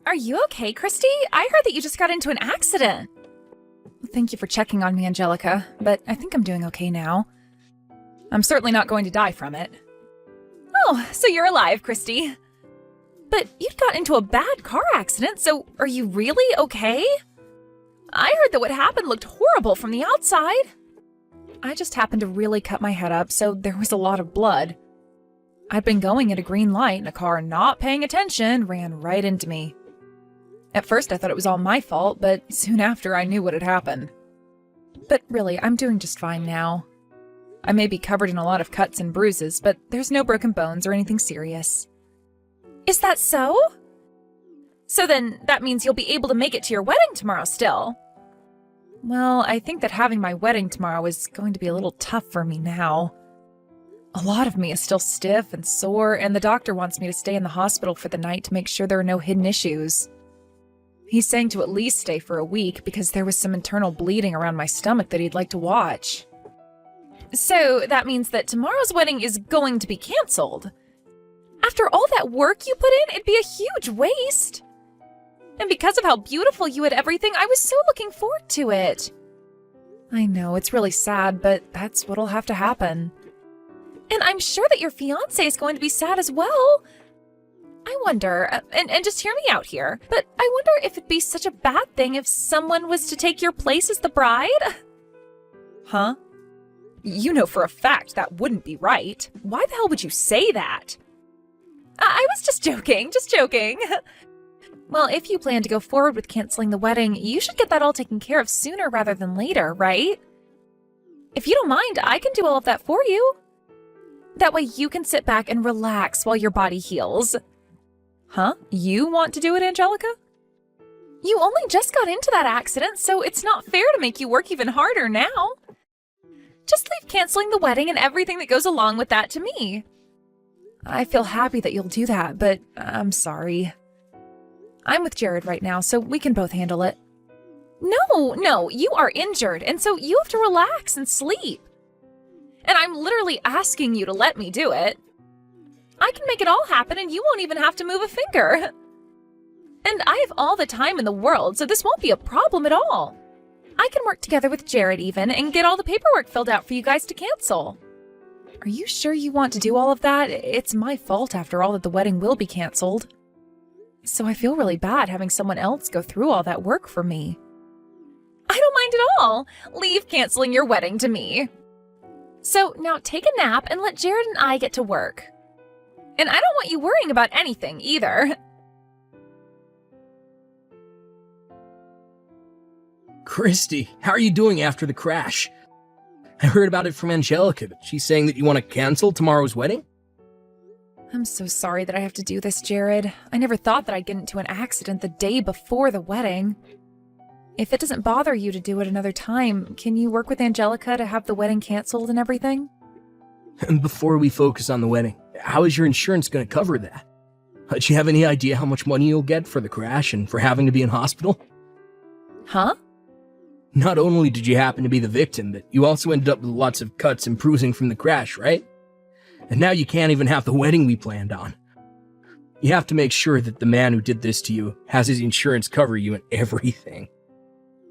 Are you okay, Christy? I heard that you just got into an accident. Thank you for checking on me, Angelica, but I think I'm doing okay now. I'm certainly not going to die from it. Oh, so you're alive, Christy. But you'd got into a bad car accident, so are you really okay? I heard that what happened looked horrible from the outside. I just happened to really cut my head up, so there was a lot of blood. I'd been going at a green light and a car not paying attention ran right into me. At first I thought it was all my fault, but soon after I knew what had happened. But really, I'm doing just fine now. I may be covered in a lot of cuts and bruises, but there's no broken bones or anything serious. Is that so? So then, that means you'll be able to make it to your wedding tomorrow still. Well, I think that having my wedding tomorrow is going to be a little tough for me now. A lot of me is still stiff and sore, and the doctor wants me to stay in the hospital for the night to make sure there are no hidden issues. He's saying to at least stay for a week because there was some internal bleeding around my stomach that he'd like to watch. So that means that tomorrow's wedding is going to be canceled. After all that work you put in, it'd be a huge waste. And because of how beautiful you had everything, I was so looking forward to it. I know, it's really sad, but that's what'll have to happen. And I'm sure that your fiancé is going to be sad as well. I wonder, and just hear me out here, but I wonder if it'd be such a bad thing if someone was to take your place as the bride? Huh? You know for a fact that wouldn't be right. Why the hell would you say that? I was just joking. Well, if you plan to go forward with canceling the wedding, you should get that all taken care of sooner rather than later, right? If you don't mind, I can do all of that for you. That way you can sit back and relax while your body heals. Huh? You want to do it, Angelica? You only just got into that accident, so it's not fair to make you work even harder now. Just leave canceling the wedding and everything that goes along with that to me. I feel happy that you'll do that, but I'm sorry. I'm with Jared right now, so we can both handle it. No, you are injured, and so you have to relax and sleep. And I'm literally asking you to let me do it. I can make it all happen and you won't even have to move a finger. And I have all the time in the world, so this won't be a problem at all. I can work together with Jared even and get all the paperwork filled out for you guys to cancel. Are you sure you want to do all of that? It's my fault after all that the wedding will be canceled. So I feel really bad having someone else go through all that work for me. I don't mind at all. Leave canceling your wedding to me. So now take a nap and let Jared and I get to work. And I don't want you worrying about anything either. Christy, how are you doing after the crash? I heard about it from Angelica, but she's saying that you want to cancel tomorrow's wedding? I'm so sorry that I have to do this, Jared. I never thought that I'd get into an accident the day before the wedding. If it doesn't bother you to do it another time, can you work with Angelica to have the wedding canceled and everything? And before we focus on the wedding, how is your insurance going to cover that? Do you have any idea how much money you'll get for the crash and for having to be in hospital? Huh? Not only did you happen to be the victim, but you also ended up with lots of cuts and bruising from the crash, right? And now you can't even have the wedding we planned on. You have to make sure that the man who did this to you has his insurance cover you and everything.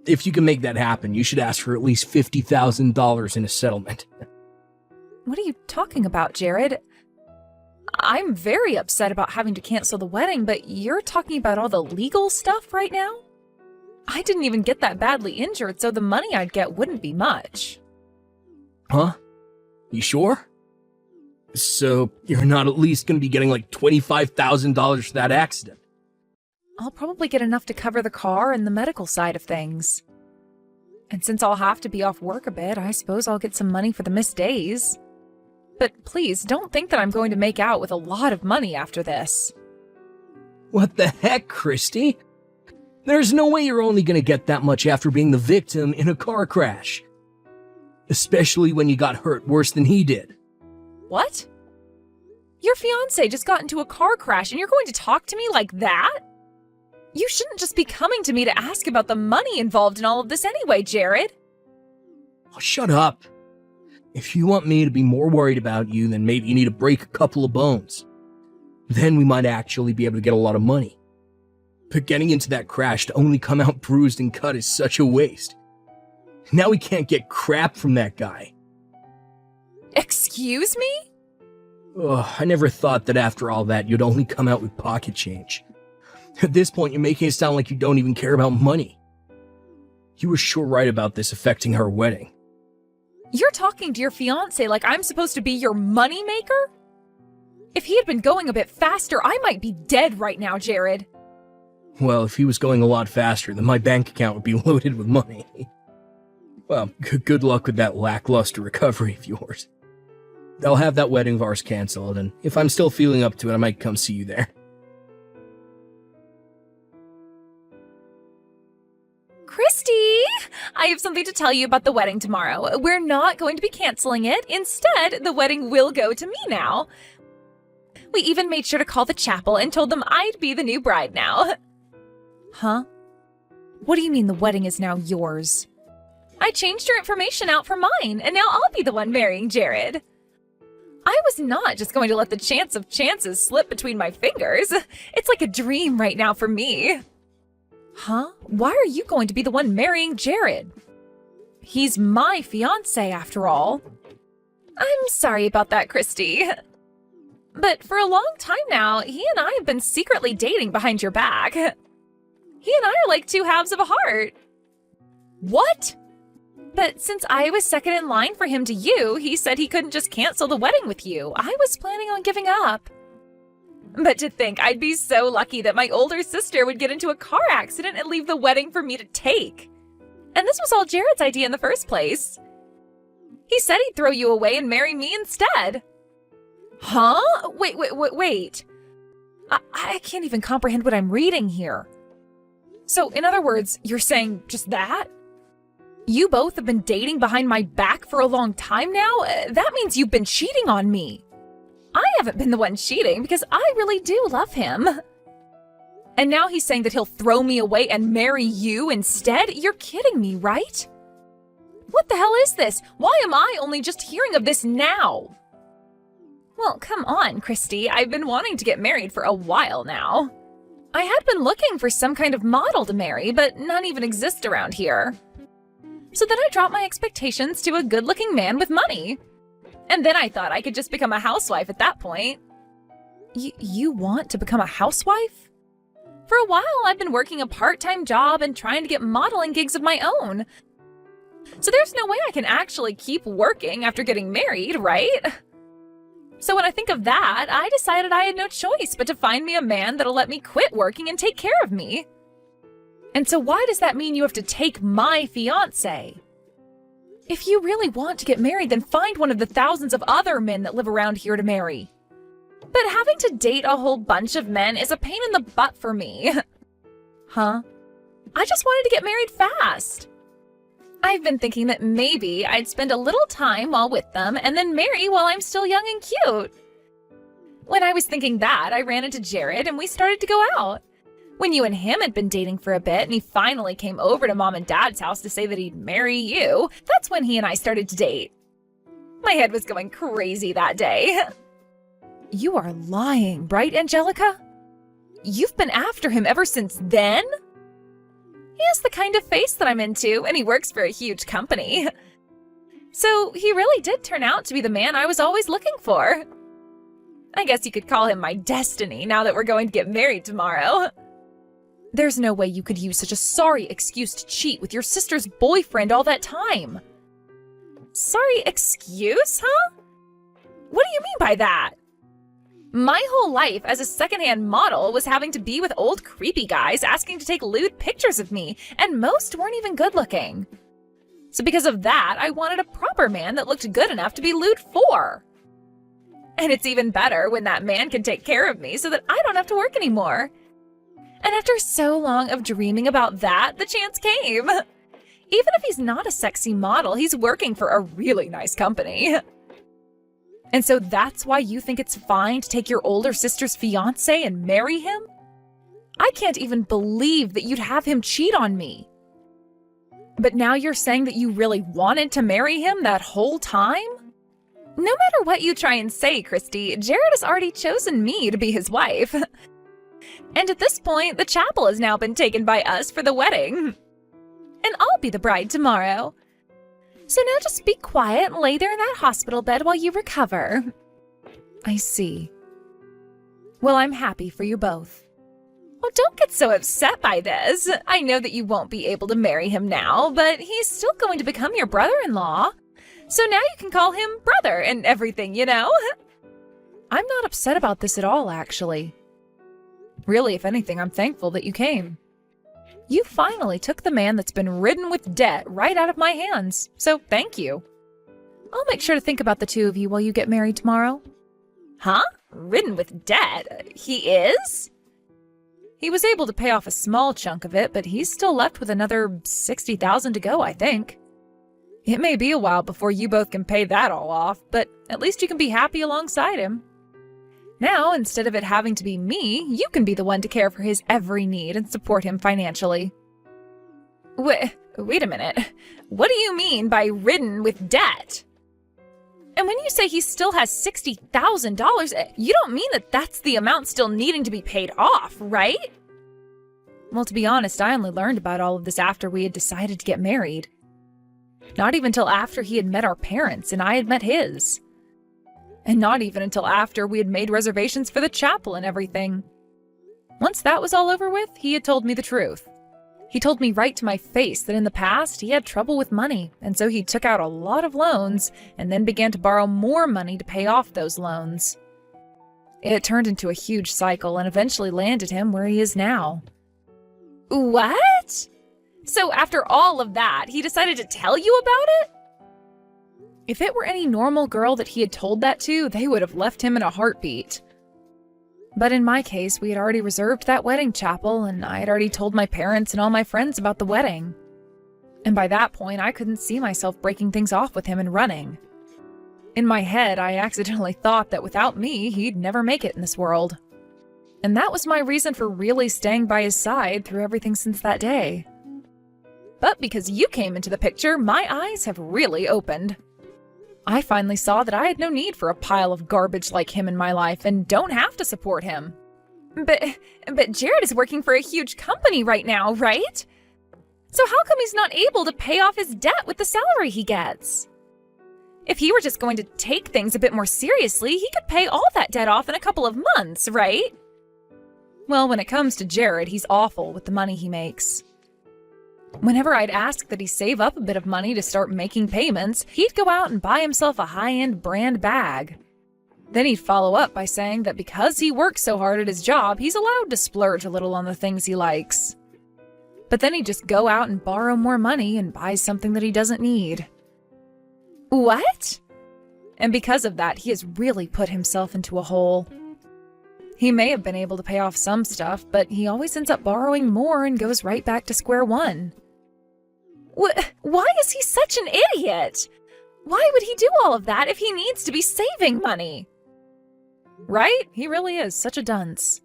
If you can make that happen, you should ask for at least $50,000 in a settlement. What are you talking about, Jared? I'm very upset about having to cancel the wedding, but you're talking about all the legal stuff right now? I didn't even get that badly injured, so the money I'd get wouldn't be much. Huh? You sure? So you're not at least going to be getting like $25,000 for that accident? I'll probably get enough to cover the car and the medical side of things. And since I'll have to be off work a bit, I suppose I'll get some money for the missed days. But please, don't think that I'm going to make out with a lot of money after this. What the heck, Christy? There's no way you're only going to get that much after being the victim in a car crash. Especially when you got hurt worse than he did. What? Your fiancé just got into a car crash and you're going to talk to me like that? You shouldn't just be coming to me to ask about the money involved in all of this anyway, Jared. Oh, shut up. If you want me to be more worried about you, then maybe you need to break a couple of bones. Then we might actually be able to get a lot of money. But getting into that crash to only come out bruised and cut is such a waste. Now we can't get crap from that guy. Excuse me? Ugh, I never thought that after all that you'd only come out with pocket change. At this point, you're making it sound like you don't even care about money. You were sure right about this affecting our wedding. You're talking to your fiancé like I'm supposed to be your moneymaker? If he had been going a bit faster, I might be dead right now, Jared. Well, if he was going a lot faster, then my bank account would be loaded with money. Well, good luck with that lackluster recovery of yours. I'll have that wedding of ours canceled, and if I'm still feeling up to it, I might come see you there. Christy! I have something to tell you about the wedding tomorrow. We're not going to be canceling it. Instead, the wedding will go to me now. We even made sure to call the chapel and told them I'd be the new bride now. Huh? What do you mean the wedding is now yours? I changed your information out for mine, and now I'll be the one marrying Jared. I was not just going to let the chance of chances slip between my fingers. It's like a dream right now for me. Huh? Why are you going to be the one marrying Jared? He's my fiancé, after all. I'm sorry about that, Christy. But for a long time now, he and I have been secretly dating behind your back. He and I are like two halves of a heart. What? But since I was second in line for him to you, he said he couldn't just cancel the wedding with you. I was planning on giving up. But to think I'd be so lucky that my older sister would get into a car accident and leave the wedding for me to take. And this was all Jared's idea in the first place. He said he'd throw you away and marry me instead. Huh? Wait. I can't even comprehend what I'm reading here. So, in other words, you're saying just that? You both have been dating behind my back for a long time now? That means you've been cheating on me. I haven't been the one cheating because I really do love him. And now he's saying that he'll throw me away and marry you instead? You're kidding me, right? What the hell is this? Why am I only just hearing of this now? Well, come on, Christy. I've been wanting to get married for a while now. I had been looking for some kind of model to marry, but none even exist around here. So then I dropped my expectations to a good-looking man with money. And then I thought I could just become a housewife at that point. You want to become a housewife? For a while, I've been working a part-time job and trying to get modeling gigs of my own. So there's no way I can actually keep working after getting married, right? So when I think of that, I decided I had no choice but to find me a man that'll let me quit working and take care of me. And so why does that mean you have to take my fiancé? If you really want to get married, then find one of the thousands of other men that live around here to marry. But having to date a whole bunch of men is a pain in the butt for me. Huh? I just wanted to get married fast. I've been thinking that maybe I'd spend a little time while with them and then marry while I'm still young and cute. When I was thinking that, I ran into Jared and we started to go out. When you and him had been dating for a bit and he finally came over to Mom and Dad's house to say that he'd marry you, that's when he and I started to date. My head was going crazy that day. You are lying, right, Angelica? You've been after him ever since then? He has the kind of face that I'm into, and he works for a huge company. So he really did turn out to be the man I was always looking for. I guess you could call him my destiny now that we're going to get married tomorrow. There's no way you could use such a sorry excuse to cheat with your sister's boyfriend all that time. Sorry excuse, huh? What do you mean by that? My whole life as a secondhand model was having to be with old creepy guys asking to take lewd pictures of me, and most weren't even good looking. So because of that, I wanted a proper man that looked good enough to be lewd for. And it's even better when that man can take care of me so that I don't have to work anymore. And after so long of dreaming about that, the chance came. Even if he's not a sexy model, he's working for a really nice company. And so that's why you think it's fine to take your older sister's fiancé and marry him? I can't even believe that you'd have him cheat on me. But now you're saying that you really wanted to marry him that whole time? No matter what you try and say, Christy, Jared has already chosen me to be his wife. And at this point, the chapel has now been taken by us for the wedding. And I'll be the bride tomorrow. So now just be quiet and lay there in that hospital bed while you recover. I see. Well, I'm happy for you both. Well, don't get so upset by this. I know that you won't be able to marry him now, but he's still going to become your brother-in-law. So now you can call him brother and everything, you know? I'm not upset about this at all, actually. Really, if anything, I'm thankful that you came. You finally took the man that's been ridden with debt right out of my hands, so thank you. I'll make sure to think about the two of you while you get married tomorrow. Huh? Ridden with debt? He is? He was able to pay off a small chunk of it, but he's still left with another $60,000 to go, I think. It may be a while before you both can pay that all off, but at least you can be happy alongside him. Now, instead of it having to be me, you can be the one to care for his every need and support him financially. Wait a minute. What do you mean by ridden with debt? And when you say he still has $60,000, you don't mean that that's the amount still needing to be paid off, right? Well, to be honest, I only learned about all of this after we had decided to get married. Not even till after he had met our parents and I had met his. And not even until after we had made reservations for the chapel and everything. Once that was all over with, he had told me the truth. He told me right to my face that in the past he had trouble with money, and so he took out a lot of loans and then began to borrow more money to pay off those loans. It turned into a huge cycle and eventually landed him where he is now. What? So after all of that, he decided to tell you about it? If it were any normal girl that he had told that to, they would have left him in a heartbeat. But in my case, we had already reserved that wedding chapel, and I had already told my parents and all my friends about the wedding. And by that point, I couldn't see myself breaking things off with him and running. In my head, I accidentally thought that without me, he'd never make it in this world. And that was my reason for really staying by his side through everything since that day. But because you came into the picture, my eyes have really opened. I finally saw that I had no need for a pile of garbage like him in my life and don't have to support him. But Jared is working for a huge company right now, right? So how come he's not able to pay off his debt with the salary he gets? If he were just going to take things a bit more seriously, he could pay all that debt off in a couple of months, right? Well, when it comes to Jared, he's awful with the money he makes. Whenever I'd ask that he save up a bit of money to start making payments, he'd go out and buy himself a high-end brand bag. Then he'd follow up by saying that because he works so hard at his job, he's allowed to splurge a little on the things he likes. But then he'd just go out and borrow more money and buy something that he doesn't need. What? And because of that, he has really put himself into a hole. He may have been able to pay off some stuff, but he always ends up borrowing more and goes right back to square one. Why is he such an idiot? Why would he do all of that if he needs to be saving money? Right? He really is such a dunce.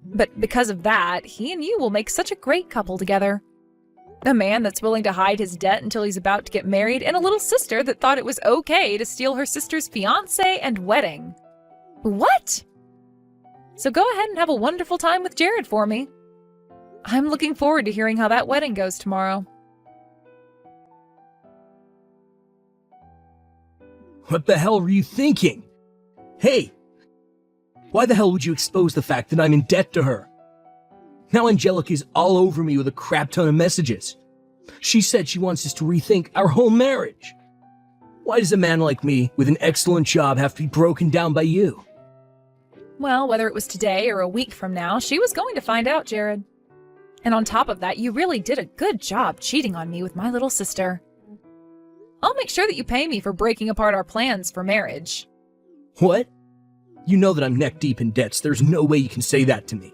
But because of that, he and you will make such a great couple together. A man that's willing to hide his debt until he's about to get married, and a little sister that thought it was okay to steal her sister's fiancé and wedding. What? So go ahead and have a wonderful time with Jared for me. I'm looking forward to hearing how that wedding goes tomorrow. What the hell were you thinking? Hey! Why the hell would you expose the fact that I'm in debt to her? Now Angelica's all over me with a crap ton of messages. She said she wants us to rethink our whole marriage. Why does a man like me, with an excellent job, have to be broken down by you? Well, whether it was today or a week from now, she was going to find out, Jared. And on top of that, you really did a good job cheating on me with my little sister. I'll make sure that you pay me for breaking apart our plans for marriage. What? You know that I'm neck deep in debts. There's no way you can say that to me.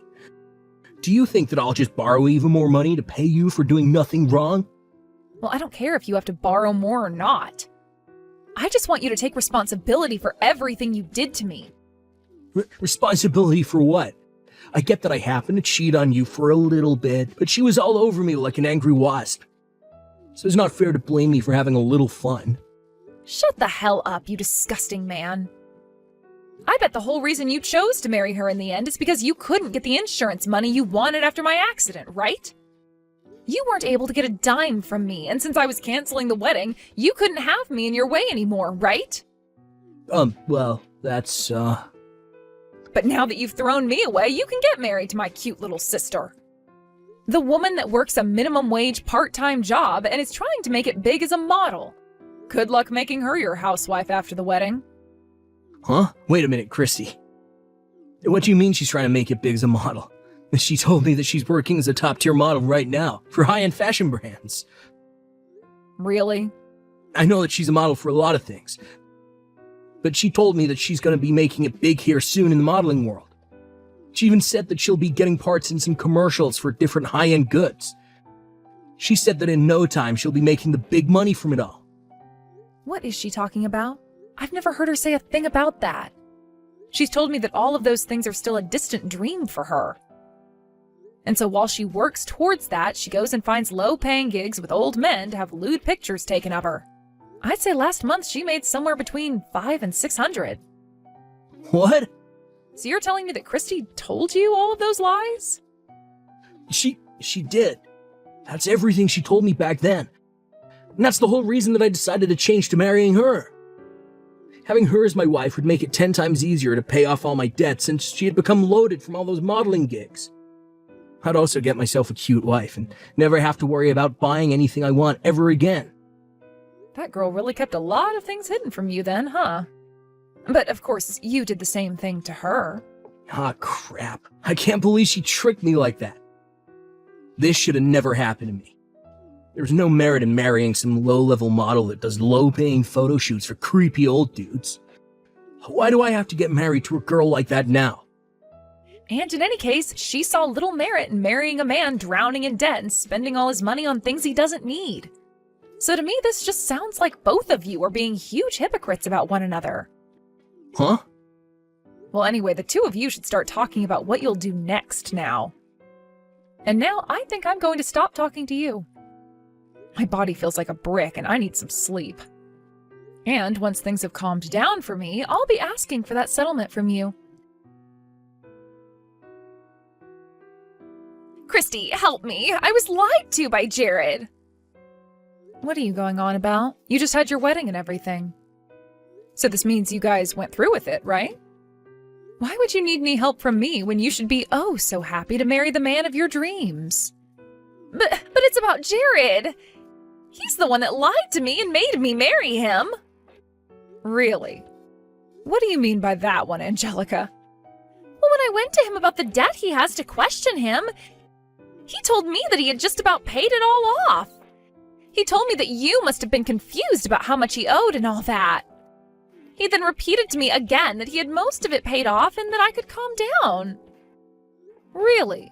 Do you think that I'll just borrow even more money to pay you for doing nothing wrong? Well, I don't care if you have to borrow more or not. I just want you to take responsibility for everything you did to me. Responsibility for what? I get that I happened to cheat on you for a little bit, but she was all over me like an angry wasp. So it's not fair to blame me for having a little fun. Shut the hell up, you disgusting man. I bet the whole reason you chose to marry her in the end is because you couldn't get the insurance money you wanted after my accident, right? You weren't able to get a dime from me, and since I was canceling the wedding, you couldn't have me in your way anymore, right? Well, that's, But now that you've thrown me away, you can get married to my cute little sister. The woman that works a minimum wage part-time job and is trying to make it big as a model. Good luck making her your housewife after the wedding. Huh? Wait a minute, Christy. What do you mean she's trying to make it big as a model? She told me that she's working as a top-tier model right now for high-end fashion brands. Really? I know that she's a model for a lot of things, but she told me that she's going to be making it big here soon in the modeling world. She even said that she'll be getting parts in some commercials for different high-end goods. She said that in no time she'll be making the big money from it all. What is she talking about? I've never heard her say a thing about that. She's told me that all of those things are still a distant dream for her. And so while she works towards that, she goes and finds low-paying gigs with old men to have lewd pictures taken of her. I'd say last month she made somewhere between $500 and $600. What? So you're telling me that Christy told you all of those lies? She did. That's everything she told me back then. And that's the whole reason that I decided to change to marrying her. Having her as my wife would make it 10 times easier to pay off all my debts since she had become loaded from all those modeling gigs. I'd also get myself a cute wife and never have to worry about buying anything I want ever again. That girl really kept a lot of things hidden from you then, huh? But of course, you did the same thing to her. Ah, crap. I can't believe she tricked me like that. This should have never happened to me. There's no merit in marrying some low-level model that does low-paying photo shoots for creepy old dudes. Why do I have to get married to a girl like that now? And in any case, she saw little merit in marrying a man drowning in debt and spending all his money on things he doesn't need. So to me, this just sounds like both of you are being huge hypocrites about one another. Huh? Well, anyway, the two of you should start talking about what you'll do next now. And now I think I'm going to stop talking to you. My body feels like a brick and I need some sleep. And once things have calmed down for me, I'll be asking for that settlement from you. Christy, help me. I was lied to by Jared. What are you going on about? You just had your wedding and everything. So this means you guys went through with it, right? Why would you need any help from me when you should be oh so happy to marry the man of your dreams? But it's about Jared. He's the one that lied to me and made me marry him. Really? What do you mean by that one, Angelica? Well, when I went to him about the debt he has to question him, he told me that he had just about paid it all off. He told me that you must have been confused about how much he owed and all that. He then repeated to me again that he had most of it paid off and that I could calm down. Really?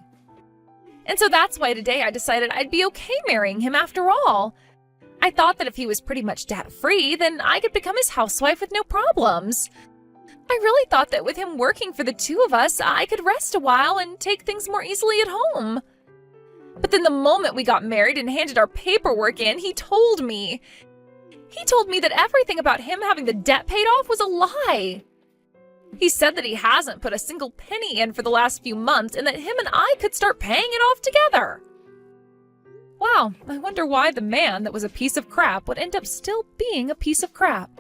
And so that's why today I decided I'd be okay marrying him after all. I thought that if he was pretty much debt-free, then I could become his housewife with no problems. I really thought that with him working for the two of us, I could rest a while and take things more easily at home. But then the moment we got married and handed our paperwork in, he told me that everything about him having the debt paid off was a lie. He said that he hasn't put a single penny in for the last few months and that him and I could start paying it off together. Wow, I wonder why the man that was a piece of crap would end up still being a piece of crap.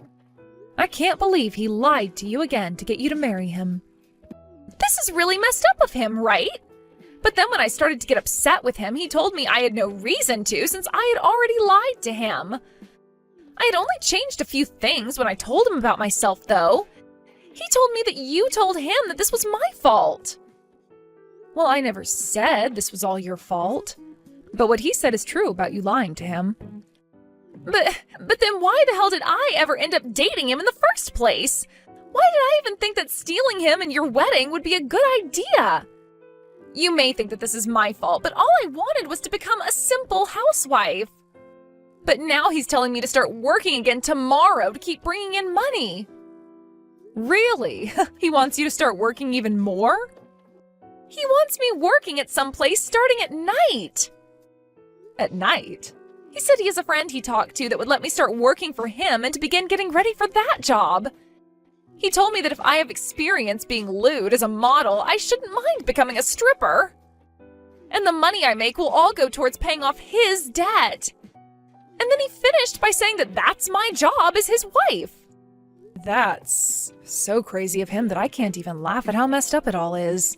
I can't believe he lied to you again to get you to marry him. This is really messed up of him, right? But then when I started to get upset with him, he told me I had no reason to since I had already lied to him. I had only changed a few things when I told him about myself, though. He told me that you told him that this was my fault. Well, I never said this was all your fault. But what he said is true about you lying to him. But then why the hell did I ever end up dating him in the first place? Why did I even think that stealing him and your wedding would be a good idea? You may think that this is my fault, but all I wanted was to become a simple housewife. But now he's telling me to start working again tomorrow to keep bringing in money. Really? He wants you to start working even more? He wants me working at some place starting at night. At night? He said he has a friend he talked to that would let me start working for him and to begin getting ready for that job. He told me that if I have experience being lewd as a model, I shouldn't mind becoming a stripper. And the money I make will all go towards paying off his debt. And then he finished by saying that that's my job as his wife. That's so crazy of him that I can't even laugh at how messed up it all is.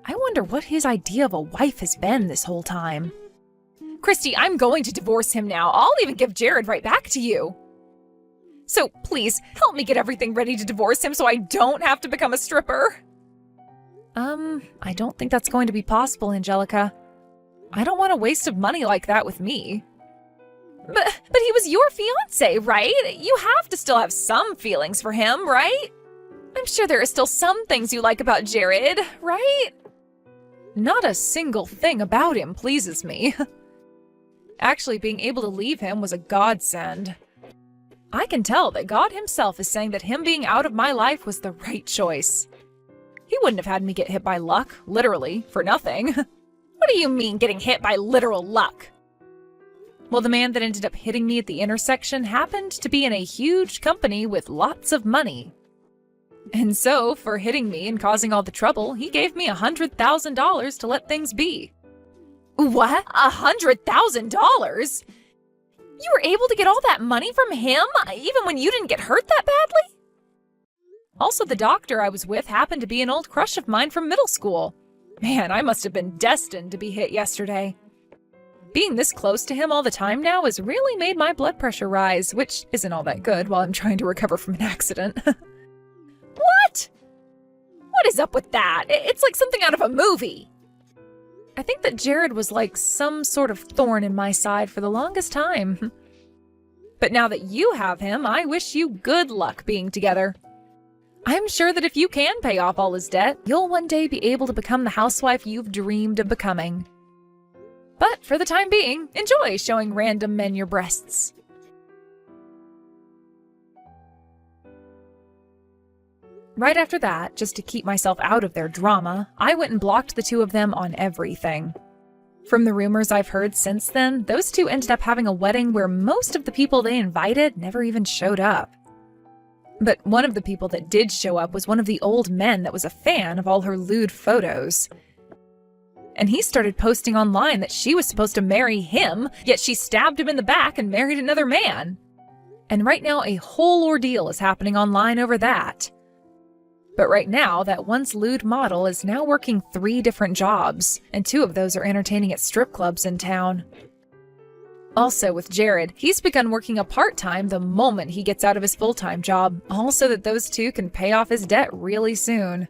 I wonder what his idea of a wife has been this whole time. Christy, I'm going to divorce him now. I'll even give Jared right back to you. So please, help me get everything ready to divorce him so I don't have to become a stripper. I don't think that's going to be possible, Angelica. I don't want a waste of money like that with me. But he was your fiancé, right? You have to still have some feelings for him, right? I'm sure there are still some things you like about Jared, right? Not a single thing about him pleases me. Actually, being able to leave him was a godsend. I can tell that God himself is saying that him being out of my life was the right choice. He wouldn't have had me get hit by luck, literally, for nothing. What do you mean, getting hit by literal luck? Well, the man that ended up hitting me at the intersection happened to be in a huge company with lots of money. And so, for hitting me and causing all the trouble, he gave me $100,000 to let things be. What? $100,000? You were able to get all that money from him, even when you didn't get hurt that badly? Also, the doctor I was with happened to be an old crush of mine from middle school. Man, I must have been destined to be hit yesterday. Being this close to him all the time now has really made my blood pressure rise, which isn't all that good while I'm trying to recover from an accident. What? What is up with that? It's like something out of a movie. I think that Jared was like some sort of thorn in my side for the longest time. But now that you have him, I wish you good luck being together. I'm sure that if you can pay off all his debt, you'll one day be able to become the housewife you've dreamed of becoming. But for the time being, enjoy showing random men your breasts. Right after that, just to keep myself out of their drama, I went and blocked the two of them on everything. From the rumors I've heard since then, those two ended up having a wedding where most of the people they invited never even showed up. But one of the people that did show up was one of the old men that was a fan of all her lewd photos. And he started posting online that she was supposed to marry him, yet she stabbed him in the back and married another man. And right now a whole ordeal is happening online over that. But right now, that once lewd model is now working 3 different jobs, and 2 of those are entertaining at strip clubs in town. Also with Jared, he's begun working a part-time the moment he gets out of his full-time job, all so that those 2 can pay off his debt really soon.